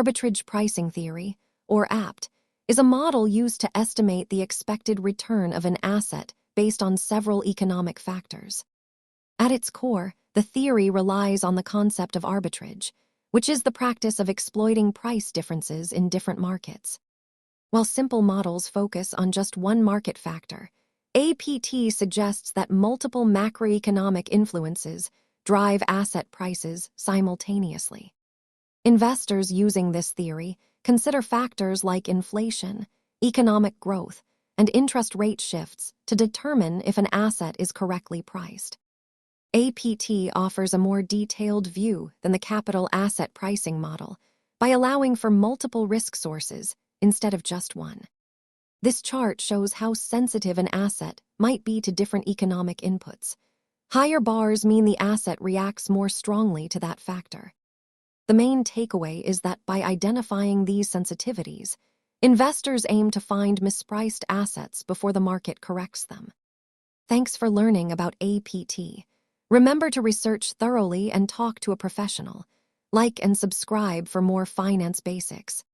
Arbitrage pricing theory, or APT, is a model used to estimate the expected return of an asset based on several economic factors. At its core, the theory relies on the concept of arbitrage, which is the practice of exploiting price differences in different markets. While simple models focus on just one market factor, APT suggests that multiple macroeconomic influences drive asset prices simultaneously. Investors using this theory consider factors like inflation, economic growth, and interest rate shifts to determine if an asset is correctly priced. APT offers a more detailed view than the capital asset pricing model by allowing for multiple risk sources instead of just one. This chart shows how sensitive an asset might be to different economic inputs. Higher bars mean the asset reacts more strongly to that factor. The main takeaway is that by identifying these sensitivities, investors aim to find mispriced assets before the market corrects them. Thanks for learning about APT. Remember to research thoroughly and talk to a professional. Like and subscribe for more finance basics.